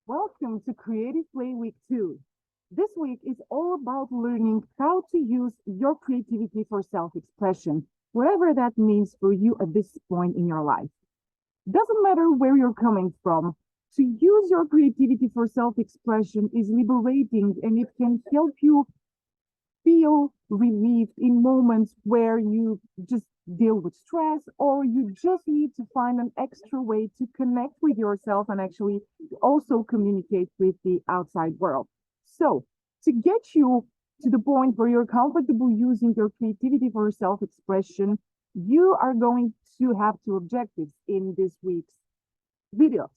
Welcome to Creative Play Week 2. This week is all about learning how to use your creativity for self expression, whatever that means for you at this point in your life. Doesn't matter where you're coming from, to use your creativity for self expression is liberating and it can help you feel relieved in moments where you just deal with stress or you just need to find an extra way to connect with yourself and actually also communicate with the outside world. So, to get you to the point where you're comfortable using your creativity for self expression, you are going to have two objectives in this week's videos.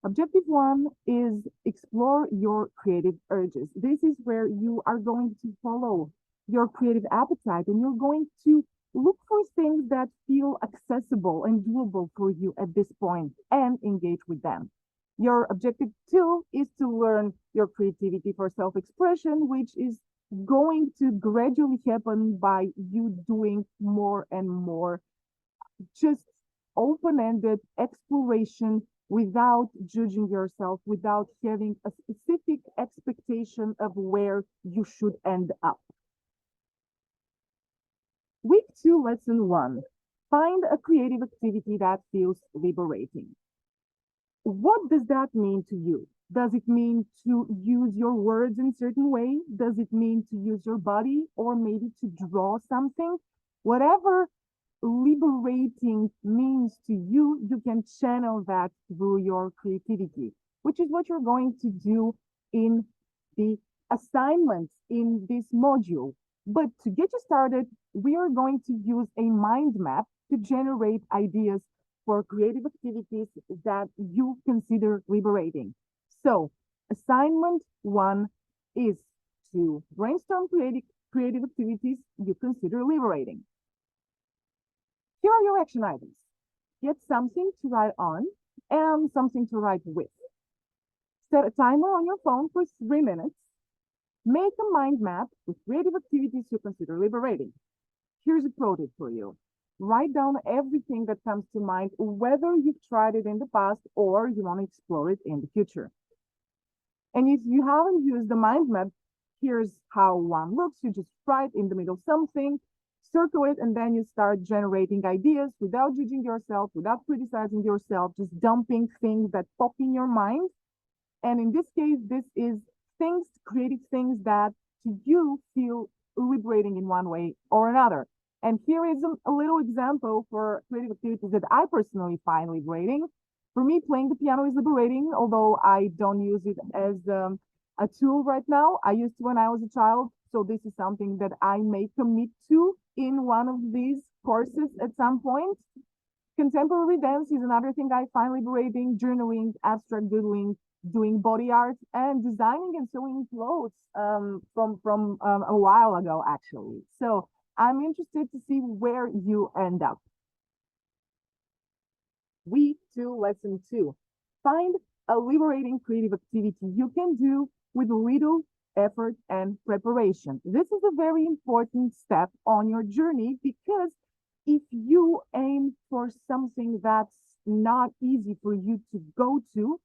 Objective one is explore your creative urges. This is where you are going to follow your creative appetite and you're going to look for things that feel accessible and doable for you at this point and engage with them. Your objective two is to learn your creativity for self expression, which is going to gradually happen by you doing more and more just open-ended exploration without judging yourself, without having a specific expectation of where you should end up. Week 2, lesson 1. Find a creative activity that feels liberating. What does that mean to you? Does it mean to use your words in a certain way? Does it mean to use your body or maybe to draw something? Whatever liberating means to you, you can channel that through your creativity, which is what you're going to do in the assignments in this module. But to get you started, we are going to use a mind map to generate ideas for creative activities that you consider liberating. So, assignment one is to brainstorm creative activities you consider liberating. Here are your action items. Get something to write on and something to write with. Set a timer on your phone for 3 minutes. Make a mind map with creative activities you consider liberating. Here's a pro tip for you. Write down everything that comes to mind, whether you've tried it in the past or you want to explore it in the future. And if you haven't used the mind map, here's how one looks. You just write in the middle something, circle it, and then you start generating ideas without judging yourself, without criticizing yourself, just dumping things that pop in your mind. And in this case, this is things, creative things that to you feel liberating in one way or another. And here is a little example for creative activities that I personally find liberating. For me, playing the piano is liberating, although I don't use it as a tool right now. I used to when I was a child. So this is something that I may commit to in one of these courses at some point. Contemporary dance is another thing I find liberating, journaling, abstract doodling, doing body art, and designing and sewing clothes from a while ago, actually. So I'm interested to see where you end up. Week 2, lesson 2. Find a liberating creative activity you can do with little effort and preparation. This is a very important step on your journey because if you aim for something that's not easy for you to go to,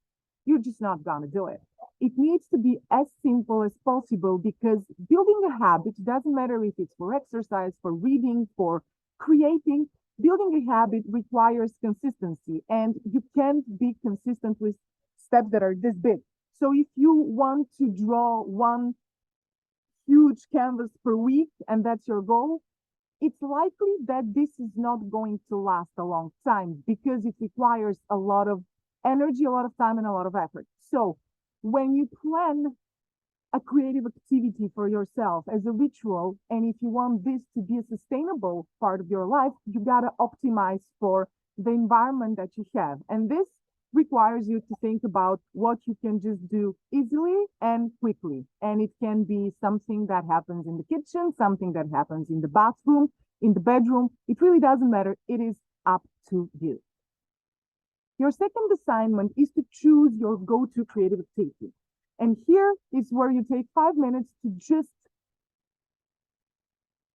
you're just not going to do it. It needs to be as simple as possible because building a habit doesn't matter if it's for exercise, for reading, for creating. Building a habit requires consistency, and you can't be consistent with steps that are this big. So if you want to draw one huge canvas per week and that's your goal, it's likely that this is not going to last a long time because it requires a lot of energy, a lot of time, and a lot of effort. So when you plan a creative activity for yourself as a ritual, and if you want this to be a sustainable part of your life, you got to optimize for the environment that you have. And this requires you to think about what you can just do easily and quickly. And it can be something that happens in the kitchen, something that happens in the bathroom, in the bedroom. It really doesn't matter. It is up to you. Your second assignment is to choose your go-to creative activity. And here is where you take 5 minutes to just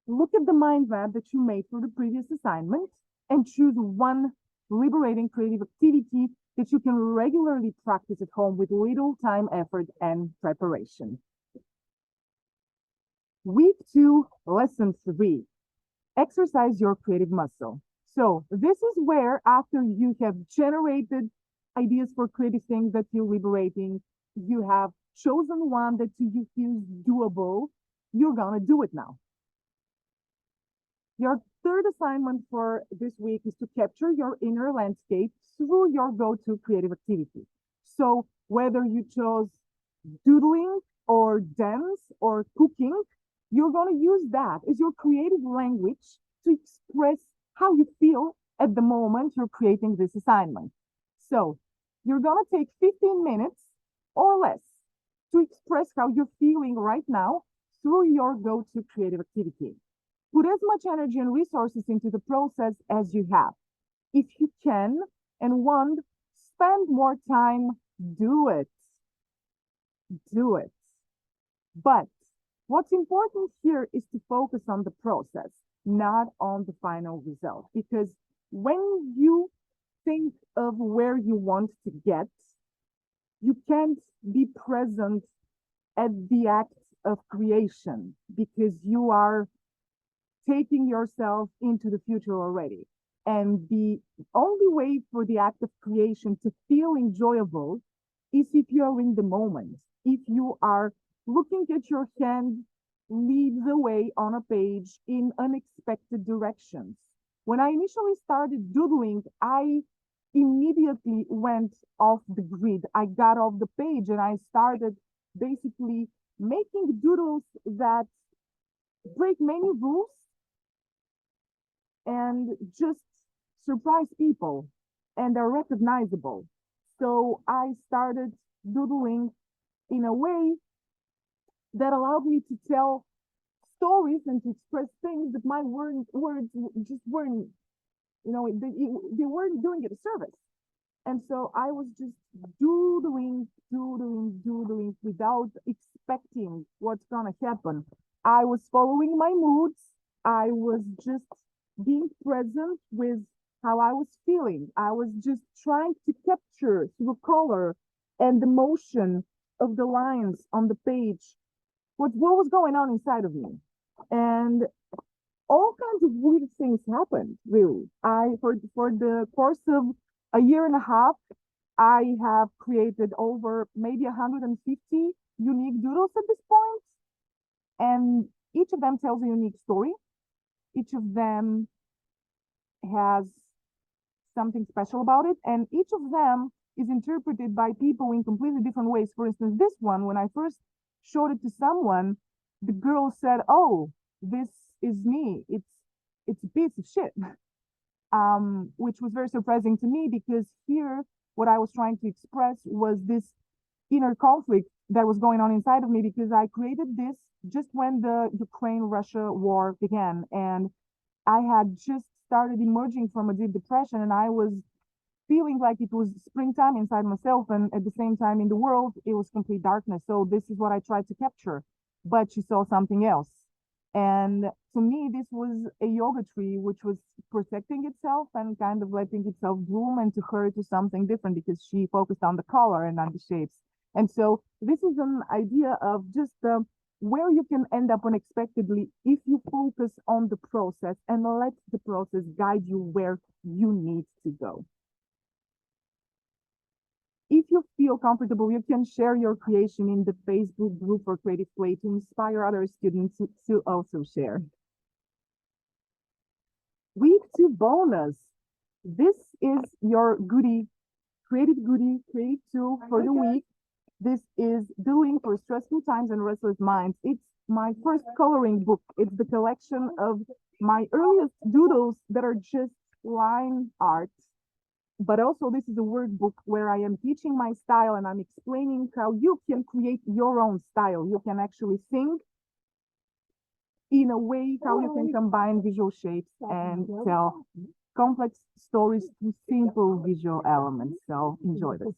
look at the mind map that you made for the previous assignment and choose one liberating creative activity that you can regularly practice at home with little time, effort, and preparation. Week 2, lesson 3, exercise your creative muscle. So this is where, after you have generated ideas for creative things that feel liberating, you have chosen one that you feel doable, you're gonna do it now. Your third assignment for this week is to capture your inner landscape through your go-to creative activity. So whether you chose doodling or dance or cooking, you're going to use that as your creative language to express how you feel at the moment you're creating this assignment. So you're going to take 15 minutes or less to express how you're feeling right now through your go-to creative activity. Put as much energy and resources into the process as you have. If you can and want, spend more time, do it. Do it. But what's important here is to focus on the process, not on the final result. Because when you think of where you want to get, you can't be present at the act of creation because you are taking yourself into the future already. And the only way for the act of creation to feel enjoyable is if you're in the moment. If you are looking at your hand lead the way on a page in unexpected directions. When I initially started doodling, I immediately went off the grid. I got off the page and I started basically making doodles that break many rules and just surprise people, and are recognizable. So I started doodling in a way that allowed me to tell stories and to express things that my words just weren't, they weren't doing it a service. And so I was just doodling without expecting what's gonna happen. I was following my moods. I was just being present with how I was feeling. I was just trying to capture through color and the motion of the lines on the page what was going on inside of me. And all kinds of weird things happened, really. For the course of a year and a half, I have created over maybe 150 unique doodles at this point, and each of them tells a unique story. Each of them has something special about it, and each of them is interpreted by people in completely different ways. For instance, this one, when I first showed it to someone, the girl said, "Oh, this is me. It's a piece of shit," which was very surprising to me because here, what I was trying to express was this inner conflict that was going on inside of me because I created this just when the Ukraine-Russia war began, and I had just started emerging from a deep depression, and I was feeling like it was springtime inside myself, and at the same time in the world, it was complete darkness. So this is what I tried to capture, but she saw something else. And to me, this was a yoga tree, which was protecting itself and kind of letting itself bloom, and to her, it was something different because she focused on the color and on the shapes. And so this is an idea of just where you can end up unexpectedly if you focus on the process and let the process guide you where you need to go. If you feel comfortable, you can share your creation in the Facebook group for Creative Play to inspire other students to also share. Week 2 bonus. This is your goodie, creative tool for the week. This is Doodling for Stressful Times and Restless Minds. It's my first coloring book. It's the collection of my earliest doodles that are just line art. But also this is a workbook where I am teaching my style and I'm explaining how you can create your own style. You can actually think in a way how you can combine visual shapes and tell complex stories through simple visual elements. So enjoy this.